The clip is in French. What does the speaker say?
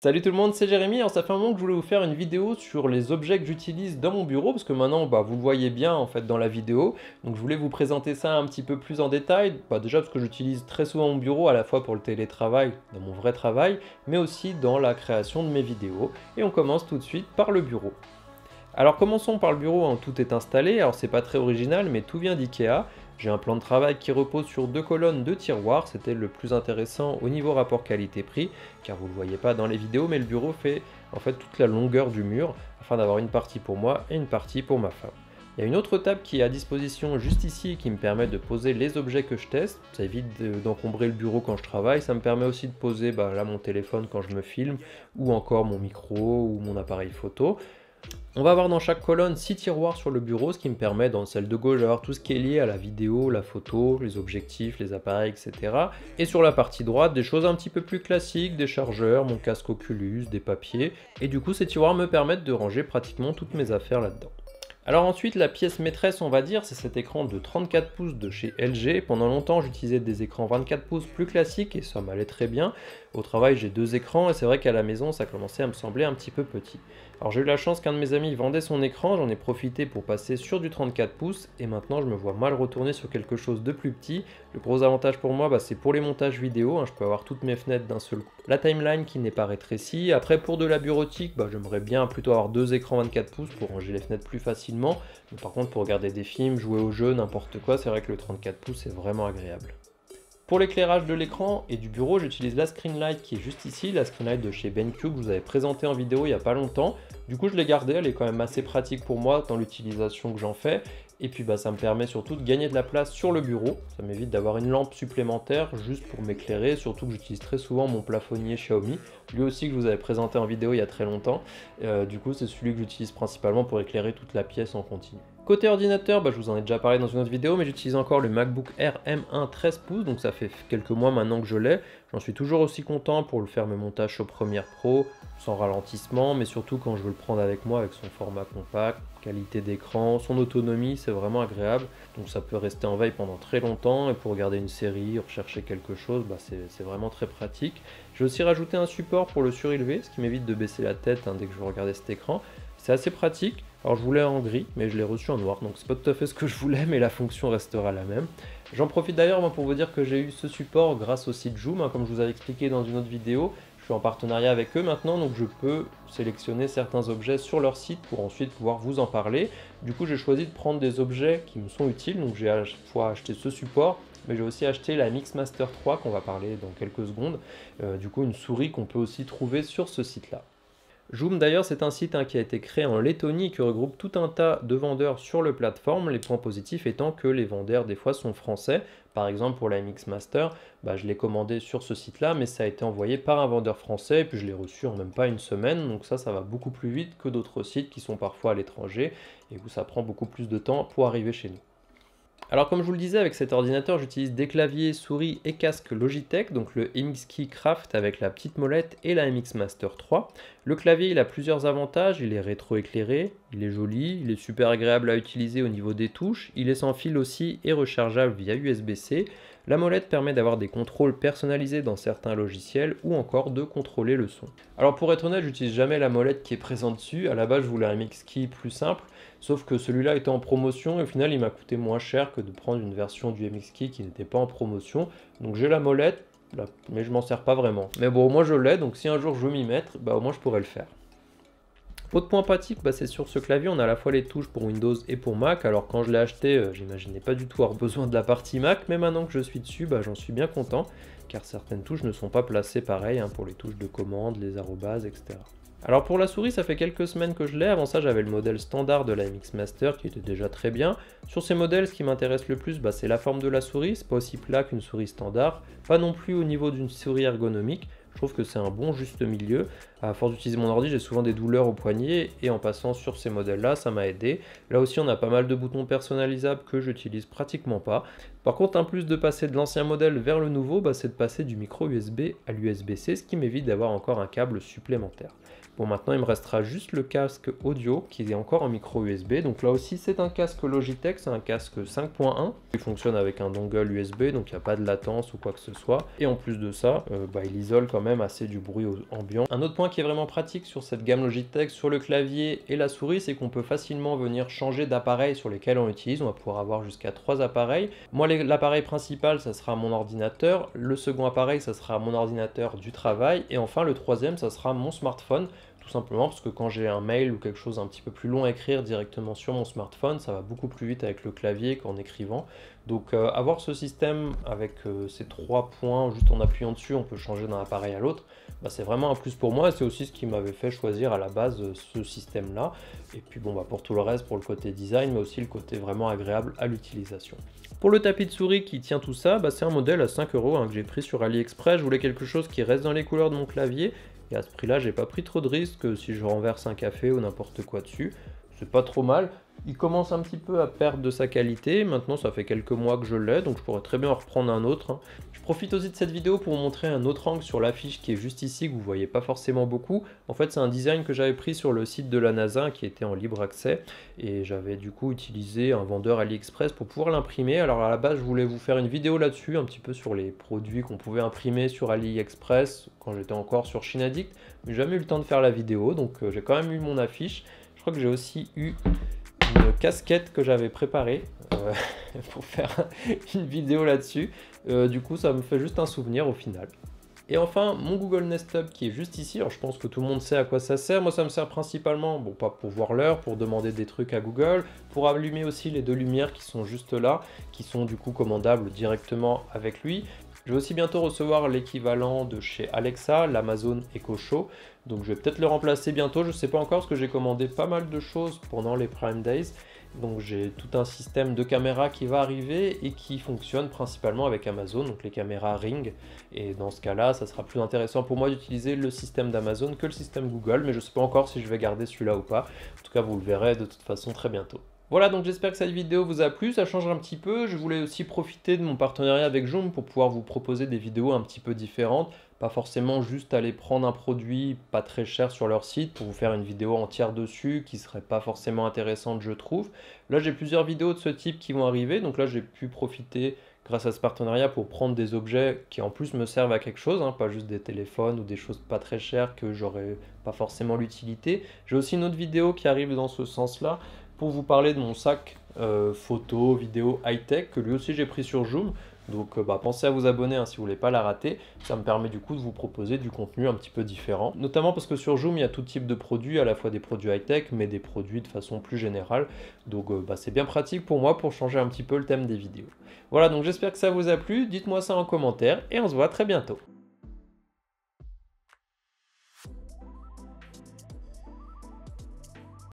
Salut tout le monde, c'est Jérémy. Alors ça fait un moment que je voulais vous faire une vidéo sur les objets que j'utilise dans mon bureau, parce que maintenant vous le voyez bien en fait dans la vidéo. Donc je voulais vous présenter ça un petit peu plus en détail. Déjà parce que j'utilise très souvent mon bureau, à la fois pour le télétravail, dans mon vrai travail, mais aussi dans la création de mes vidéos. Et on commence tout de suite par le bureau. Alors commençons par le bureau, hein, tout est installé, alors c'est pas très original, mais tout vient d'IKEA. J'ai un plan de travail qui repose sur deux colonnes de tiroirs, c'était le plus intéressant au niveau rapport qualité-prix, car vous ne le voyez pas dans les vidéos, mais le bureau fait en fait toute la longueur du mur, afin d'avoir une partie pour moi et une partie pour ma femme. Il y a une autre table qui est à disposition juste ici qui me permet de poser les objets que je teste, ça évite d'encombrer le bureau quand je travaille, ça me permet aussi de poser là mon téléphone quand je me filme, ou encore mon micro ou mon appareil photo. On va avoir dans chaque colonne 6 tiroirs sur le bureau, ce qui me permet dans celle de gauche d'avoir tout ce qui est lié à la vidéo, la photo, les objectifs, les appareils, etc. Et sur la partie droite, des choses un petit peu plus classiques, des chargeurs, mon casque Oculus, des papiers. Et du coup, ces tiroirs me permettent de ranger pratiquement toutes mes affaires là-dedans. Alors ensuite, la pièce maîtresse, on va dire, c'est cet écran de 34 pouces de chez LG. Pendant longtemps, j'utilisais des écrans 24 pouces plus classiques et ça m'allait très bien. Au travail, j'ai deux écrans et c'est vrai qu'à la maison, ça commençait à me sembler un petit peu petit. Alors j'ai eu la chance qu'un de mes amis vendait son écran, j'en ai profité pour passer sur du 34 pouces et maintenant je me vois mal retourner sur quelque chose de plus petit. Le gros avantage pour moi, c'est pour les montages vidéo, hein, je peux avoir toutes mes fenêtres d'un seul coup. La timeline qui n'est pas rétrécie. Après pour de la bureautique, j'aimerais bien plutôt avoir deux écrans 24 pouces pour ranger les fenêtres plus facilement. Mais par contre pour regarder des films, jouer aux jeux, n'importe quoi, c'est vrai que le 34 pouces est vraiment agréable. Pour l'éclairage de l'écran et du bureau, j'utilise la Screenlight qui est juste ici, la Screenlight de chez BenQ que je vous avais présenté en vidéo il n'y a pas longtemps. Du coup, je l'ai gardée, elle est quand même assez pratique pour moi dans l'utilisation que j'en fais. Et puis ça me permet surtout de gagner de la place sur le bureau. Ça m'évite d'avoir une lampe supplémentaire juste pour m'éclairer, surtout que j'utilise très souvent mon plafonnier Xiaomi, lui aussi que je vous avais présenté en vidéo il y a très longtemps. Du coup, c'est celui que j'utilise principalement pour éclairer toute la pièce en continu. Côté ordinateur, je vous en ai déjà parlé dans une autre vidéo, mais j'utilise encore le MacBook Air M1 13 pouces, donc ça fait quelques mois maintenant que je l'ai. J'en suis toujours aussi content pour le faire mes montages sur Premiere Pro, sans ralentissement, mais surtout quand je veux le prendre avec moi avec son format compact, qualité d'écran, son autonomie, c'est vraiment agréable. Donc ça peut rester en veille pendant très longtemps, et pour regarder une série, rechercher quelque chose, c'est vraiment très pratique. J'ai aussi rajouté un support pour le surélever, ce qui m'évite de baisser la tête dès que je veux regarder cet écran. C'est assez pratique. Alors je voulais en gris, mais je l'ai reçu en noir, donc c'est pas tout à fait ce que je voulais, mais la fonction restera la même. J'en profite d'ailleurs pour vous dire que j'ai eu ce support grâce au site Joom, comme je vous avais expliqué dans une autre vidéo. Je suis en partenariat avec eux maintenant, donc je peux sélectionner certains objets sur leur site pour ensuite pouvoir vous en parler. Du coup, j'ai choisi de prendre des objets qui me sont utiles, donc j'ai à la fois acheté ce support, mais j'ai aussi acheté la Mixmaster 3 qu'on va parler dans quelques secondes. Du coup, une souris qu'on peut aussi trouver sur ce site-là. Joom d'ailleurs c'est un site qui a été créé en Lettonie et qui regroupe tout un tas de vendeurs sur le plateforme, les points positifs étant que les vendeurs des fois sont français. Par exemple pour la MX Master, je l'ai commandé sur ce site là mais ça a été envoyé par un vendeur français et puis je l'ai reçu en même pas une semaine, donc ça va beaucoup plus vite que d'autres sites qui sont parfois à l'étranger et où ça prend beaucoup plus de temps pour arriver chez nous. Alors comme je vous le disais, avec cet ordinateur, j'utilise des claviers, souris et casque Logitech, donc le MX Key Craft avec la petite molette et la MX Master 3. Le clavier, il a plusieurs avantages, il est rétro-éclairé, il est joli, il est super agréable à utiliser au niveau des touches, il est sans fil aussi et rechargeable via USB-C. La molette permet d'avoir des contrôles personnalisés dans certains logiciels ou encore de contrôler le son. Alors pour être honnête, j'utilise jamais la molette qui est présente dessus, à la base je voulais un MX Key plus simple, sauf que celui-là était en promotion et au final il m'a coûté moins cher que de prendre une version du MX Key qui n'était pas en promotion. Donc j'ai la molette, mais je m'en sers pas vraiment. Mais bon, au moins je l'ai, donc si un jour je veux m'y mettre, au moins je pourrais le faire. Autre point pratique, c'est sur ce clavier, on a à la fois les touches pour Windows et pour Mac. Alors quand je l'ai acheté, j'imaginais pas du tout avoir besoin de la partie Mac, mais maintenant que je suis dessus, j'en suis bien content, car certaines touches ne sont pas placées pareil pour les touches de commande, les arrobases, etc. Alors pour la souris, ça fait quelques semaines que je l'ai. Avant ça, j'avais le modèle standard de la MX Master qui était déjà très bien. Sur ces modèles, ce qui m'intéresse le plus, c'est la forme de la souris. C'est pas aussi plat qu'une souris standard, pas non plus au niveau d'une souris ergonomique. Je trouve que c'est un bon juste milieu. À force d'utiliser mon ordi, j'ai souvent des douleurs au poignet et en passant sur ces modèles-là, ça m'a aidé. Là aussi, on a pas mal de boutons personnalisables que j'utilise pratiquement pas. Par contre, un plus de passer de l'ancien modèle vers le nouveau, bah, c'est de passer du micro USB à l'USB-C, ce qui m'évite d'avoir encore un câble supplémentaire. Bon, maintenant il me restera juste le casque audio qui est encore en micro USB. Donc là aussi c'est un casque Logitech, c'est un casque 5.1 qui fonctionne avec un dongle USB, donc il n'y a pas de latence ou quoi que ce soit. Et en plus de ça, il isole quand même assez du bruit ambiant. Un autre point qui est vraiment pratique sur cette gamme Logitech, sur le clavier et la souris, c'est qu'on peut facilement venir changer d'appareil sur lesquels on utilise. On va pouvoir avoir jusqu'à 3 appareils. Moi l'appareil principal ça sera mon ordinateur, le second appareil ça sera mon ordinateur du travail et enfin le troisième ça sera mon smartphone. Tout simplement parce que quand j'ai un mail ou quelque chose un petit peu plus long à écrire directement sur mon smartphone, ça va beaucoup plus vite avec le clavier qu'en écrivant. Donc avoir ce système avec ces 3 points, juste en appuyant dessus, on peut changer d'un appareil à l'autre, bah, c'est vraiment un plus pour moi. C'est aussi ce qui m'avait fait choisir à la base ce système-là. Et puis bon, bah, pour tout le reste, pour le côté design, mais aussi le côté vraiment agréable à l'utilisation. Pour le tapis de souris qui tient tout ça, bah, c'est un modèle à 5 € que j'ai pris sur AliExpress. Je voulais quelque chose qui reste dans les couleurs de mon clavier. Et à ce prix-là, j'ai pas pris trop de risques si je renverse un café ou n'importe quoi dessus. C'est pas trop mal. Il commence un petit peu à perdre de sa qualité. Maintenant, ça fait quelques mois que je l'ai, donc je pourrais très bien en reprendre un autre. Je profite aussi de cette vidéo pour vous montrer un autre angle sur l'affiche qui est juste ici, que vous voyez pas forcément beaucoup. En fait, c'est un design que j'avais pris sur le site de la NASA qui était en libre accès. Et j'avais du coup utilisé un vendeur AliExpress pour pouvoir l'imprimer. Alors à la base, je voulais vous faire une vidéo là-dessus, un petit peu sur les produits qu'on pouvait imprimer sur AliExpress quand j'étais encore sur Chine Addict. Mais j'ai jamais eu le temps de faire la vidéo, donc j'ai quand même eu mon affiche. Je crois que j'ai aussi eu une casquette que j'avais préparée pour faire une vidéo là-dessus. Du coup, ça me fait juste un souvenir au final. Et enfin, mon Google Nest Hub qui est juste ici. Alors, je pense que tout le monde sait à quoi ça sert. Moi, ça me sert principalement, bon, pas pour voir l'heure, pour demander des trucs à Google, pour allumer aussi les 2 lumières qui sont juste là, qui sont du coup commandables directement avec lui. Je vais aussi bientôt recevoir l'équivalent de chez Alexa, l'Amazon Echo Show. Donc je vais peut-être le remplacer bientôt, je ne sais pas encore parce que j'ai commandé pas mal de choses pendant les Prime Days. Donc j'ai tout un système de caméras qui va arriver et qui fonctionne principalement avec Amazon, donc les caméras Ring. Et dans ce cas-là, ça sera plus intéressant pour moi d'utiliser le système d'Amazon que le système Google, mais je ne sais pas encore si je vais garder celui-là ou pas. En tout cas, vous le verrez de toute façon très bientôt. Voilà, donc j'espère que cette vidéo vous a plu, ça change un petit peu. Je voulais aussi profiter de mon partenariat avec Joom pour pouvoir vous proposer des vidéos un petit peu différentes. Pas forcément juste aller prendre un produit pas très cher sur leur site pour vous faire une vidéo entière dessus qui serait pas forcément intéressante je trouve. Là j'ai plusieurs vidéos de ce type qui vont arriver, donc là j'ai pu profiter grâce à ce partenariat pour prendre des objets qui en plus me servent à quelque chose, hein, pas juste des téléphones ou des choses pas très chères que j'aurais pas forcément l'utilité. J'ai aussi une autre vidéo qui arrive dans ce sens-là pour vous parler de mon sac photo, vidéo high-tech que lui aussi j'ai pris sur Joom. Donc pensez à vous abonner hein, si vous ne voulez pas la rater, ça me permet du coup de vous proposer du contenu un petit peu différent. Notamment parce que sur Joom il y a tout type de produits, à la fois des produits high-tech mais des produits de façon plus générale. Donc c'est bien pratique pour moi pour changer un petit peu le thème des vidéos. Voilà, donc j'espère que ça vous a plu, dites-moi ça en commentaire et on se voit très bientôt.